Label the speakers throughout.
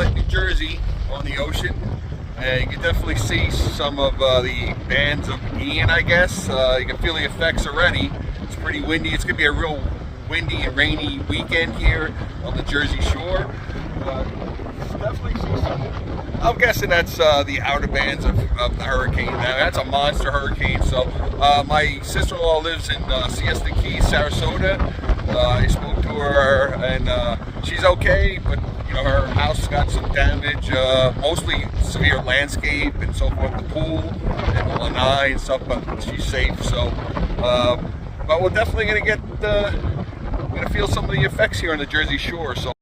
Speaker 1: Charlotte, New Jersey, on the ocean. You can definitely see some of the bands of Ian, I guess. You can feel the effects already. It's pretty windy. It's going to be a real windy and rainy weekend here on the Jersey Shore. Definitely see some. I'm guessing that's the outer bands of the hurricane. Now, that's a monster hurricane. So my sister-in-law lives in Siesta Key, Sarasota. I spoke to her, and she's okay, but you know, her house got some damage, mostly severe landscape and so forth, the pool and the lanai and stuff, but she's safe. So, but we're definitely gonna feel some of the effects here on the Jersey Shore. So.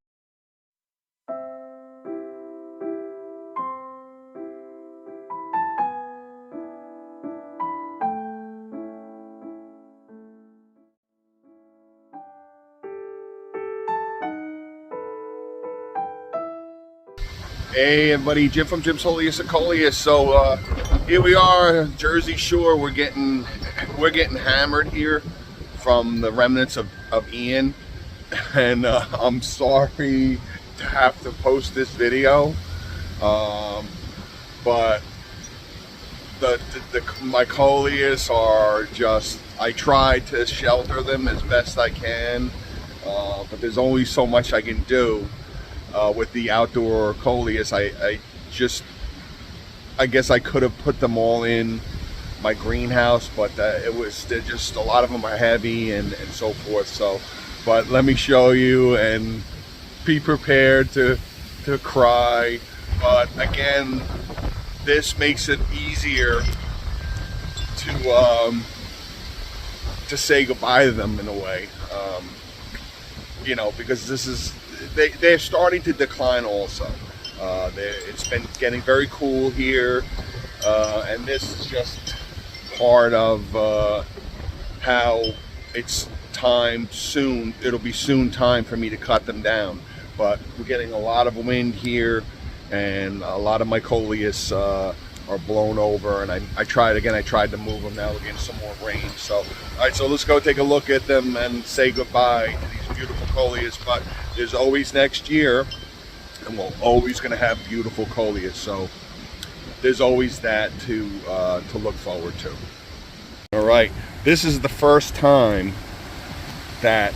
Speaker 1: Hey everybody, Jim from Jim's Coleus and Coleus. So here we are, Jersey Shore. We're getting hammered here from the remnants of Ian, and I'm sorry to have to post this video, but my Coleus are just, I try to shelter them as best I can, but there's only so much I can do. With the outdoor Coleus, I guess I could have put them all in my greenhouse, but they're just, a lot of them are heavy and so forth. So, but let me show you, and be prepared to cry. But again, this makes it easier to say goodbye to them in a way, you know, because this is. They're starting to decline also. It's been getting very cool here, and this is just part of how it's time soon. It'll be soon time for me to cut them down. But we're getting a lot of wind here, and a lot of my Coleus are blown over, and I tried to move them. Now we're getting some more rain. So, all right, so let's go take a look at them and say goodbye to these beautiful Coleus. But there's always next year, and we're always going to have beautiful Coleus. So there's always that to look forward to. All right, this is the first time that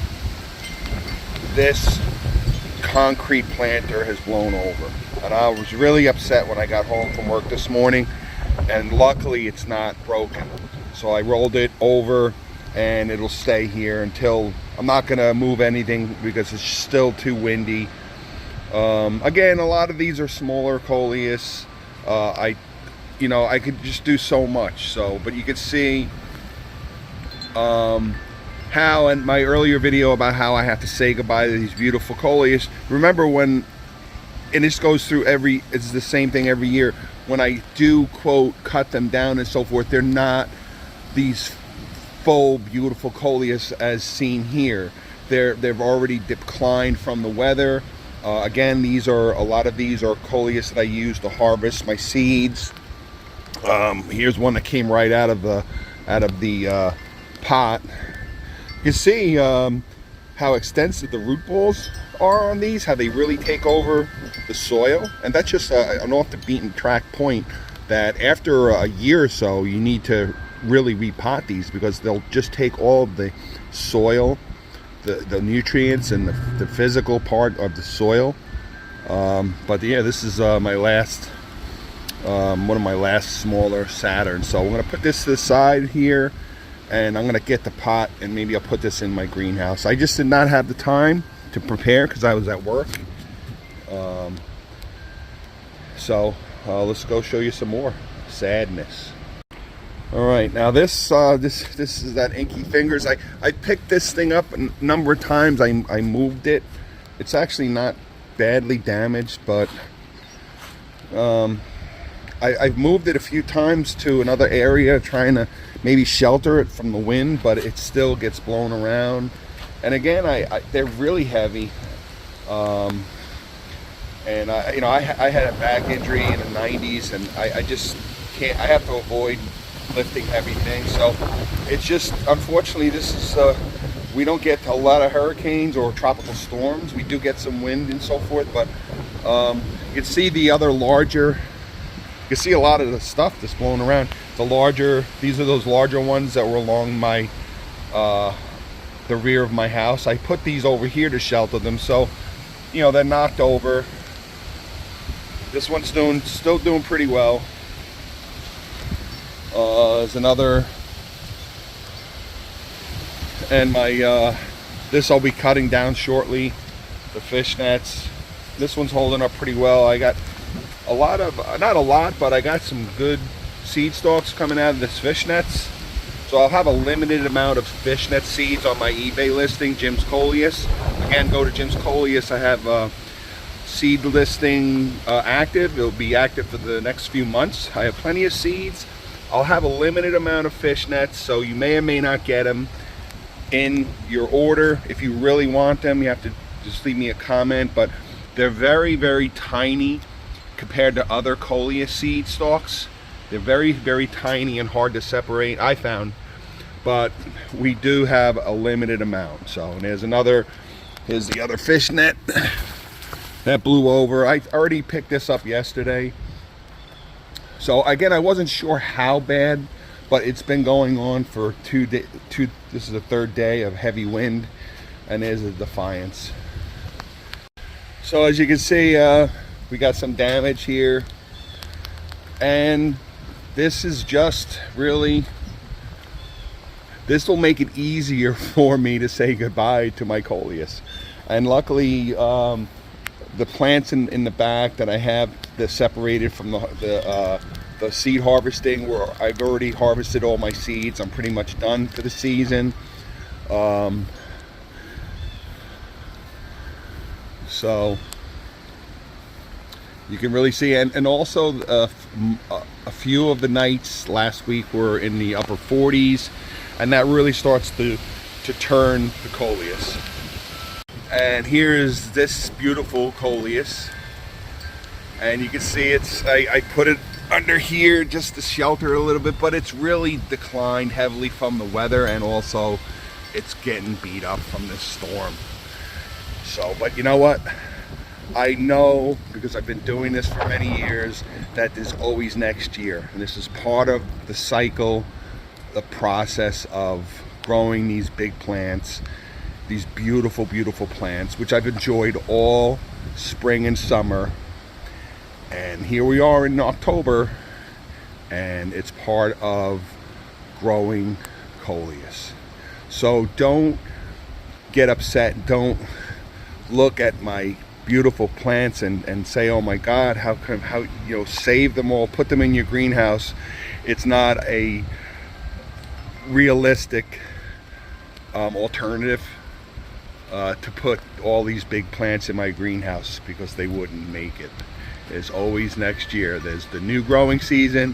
Speaker 1: this concrete planter has blown over, and I was really upset when I got home from work this morning, and luckily it's not broken. So I rolled it over, and it'll stay here until, I'm not gonna move anything because it's still too windy. Again, a lot of these are smaller Coleus. I could just do so much. So, but you can see how in my earlier video about how I have to say goodbye to these beautiful Coleus. Remember when, and this goes through it's the same thing every year, when I do quote cut them down and so forth, they're not these full beautiful Coleus as seen here. They've already declined from the weather. Again, a lot of these are Coleus that I use to harvest my seeds. Here's one that came right out of the pot. You can see how extensive the root balls are on these, how they really take over the soil. And that's just an off the beaten track point that after a year or so, you need to really repot these, because they'll just take all of the soil, the nutrients and the physical part of the soil. But yeah, this is my last, one of my last smaller Saturns. So I'm going to put this to the side here, and I'm going to get the pot, and maybe I'll put this in my greenhouse. I just did not have the time to prepare because I was at work. So let's go show you some more sadness. All right, now this is that Inky Fingers. I picked this thing up a number of times. I moved it. It's actually not badly damaged, but I've moved it a few times to another area, trying to maybe shelter it from the wind, but it still gets blown around. And again, they're really heavy. And I had a back injury in the 90s, and I just can't. I have to avoid lifting heavy things. So it's just, unfortunately, this is we don't get a lot of hurricanes or tropical storms. We do get some wind and so forth, but You can see the other larger, you can see a lot of the stuff that's blown around. The larger, these are those larger ones that were along my, the rear of my house. I put these over here to shelter them, so, you know, they're knocked over. This one's still doing pretty well. There's another, and my, this I'll be cutting down shortly, the fish nets. This one's holding up pretty well. I got a lot of, not a lot, but I got some good seed stalks coming out of this fish nets. So I'll have a limited amount of fishnet seeds on my eBay listing, Jim's Coleus. Again, go to Jim's Coleus. I have seed listing active. It'll be active for the next few months. I have plenty of seeds. I'll have a limited amount of fishnets, so you may or may not get them in your order. If you really want them, you have to just leave me a comment, but they're very, very tiny compared to other Coleus seed stalks. They're very, very tiny and hard to separate, I found, but we do have a limited amount. So, and there's another, here's the other fishnet that blew over. I already picked this up yesterday. So again, I wasn't sure how bad, but it's been going on for this is the third day of heavy wind, and there's a Defiance. So as you can see, we got some damage here, and this is just really, this will make it easier for me to say goodbye to my Coleus. And luckily, the plants in the back that I have, they're separated from the seed harvesting, where I've already harvested all my seeds. I'm pretty much done for the season. So you can really see, and also a few of the nights last week were in the upper 40s, and that really starts to turn the Coleus. And here is this beautiful Coleus, and you can see it's, I put it under here just to shelter a little bit, but it's really declined heavily from the weather, and also it's getting beat up from this storm. So, but you know what? I know, because I've been doing this for many years, that there's always next year. And this is part of the cycle, the process of growing these big plants, these beautiful, beautiful plants, which I've enjoyed all spring and summer. And here we are in October, and it's part of growing Coleus. So don't get upset. Don't look at my beautiful plants and say, oh my God, how you know, save them all, put them in your greenhouse. It's not a realistic alternative to put all these big plants in my greenhouse, because they wouldn't make it. There's always next year. There's the new growing season,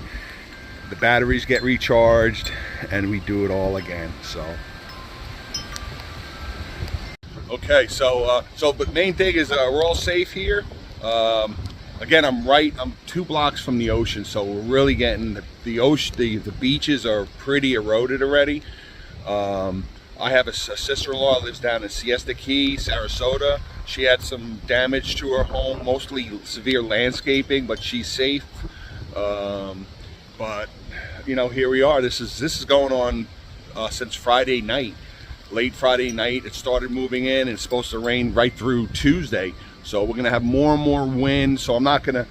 Speaker 1: the batteries get recharged, and we do it all again. So okay, so the main thing is we're all safe here. Again, I'm 2 blocks from the ocean, so we're really getting the ocean. The beaches are pretty eroded already. I have a sister-in-law who lives down in Siesta Key, Sarasota. She had some damage to her home, mostly severe landscaping, but she's safe. But you know, here we are. This is going on since Friday night. Late Friday night, it started moving in, and it's supposed to rain right through Tuesday. So we're gonna have more and more wind. So I'm not gonna,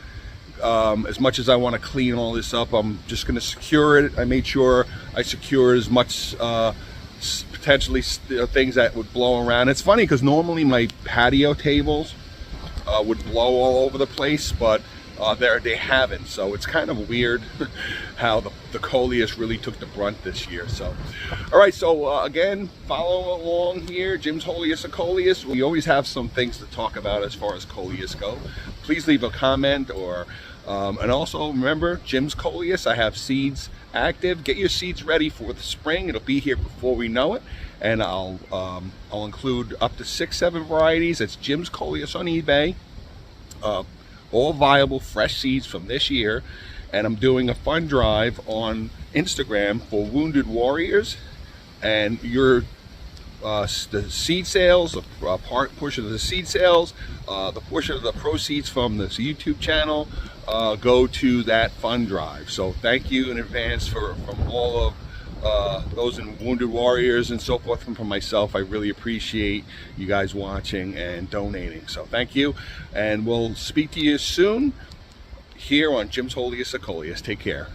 Speaker 1: as much as I want to clean all this up, I'm just gonna secure it. I made sure I secure as much potentially things that would blow around. It's funny because normally my patio tables would blow all over the place, but they haven't. So it's kind of weird how the Coleus really took the brunt this year. So all right, so again, follow along here, Jim's Coleus and Coleus. We always have some things to talk about as far as Coleus go. Please leave a comment, or and also remember, Jim's Coleus, I have seeds active. Get your seeds ready for the spring. It'll be here before we know it, and I'll include up to 6-7 varieties. It's Jim's Coleus on eBay. All viable fresh seeds from this year, and I'm doing a fund drive on Instagram for Wounded Warriors, and you're the seed sales, a portion of the seed sales, the portion of the proceeds from this YouTube channel go to that fund drive. So thank you in advance from all of those in Wounded Warriors and so forth, and from myself. I really appreciate you guys watching and donating. So thank you, and we'll speak to you soon here on Jim's Holiest of Coleus. Take care.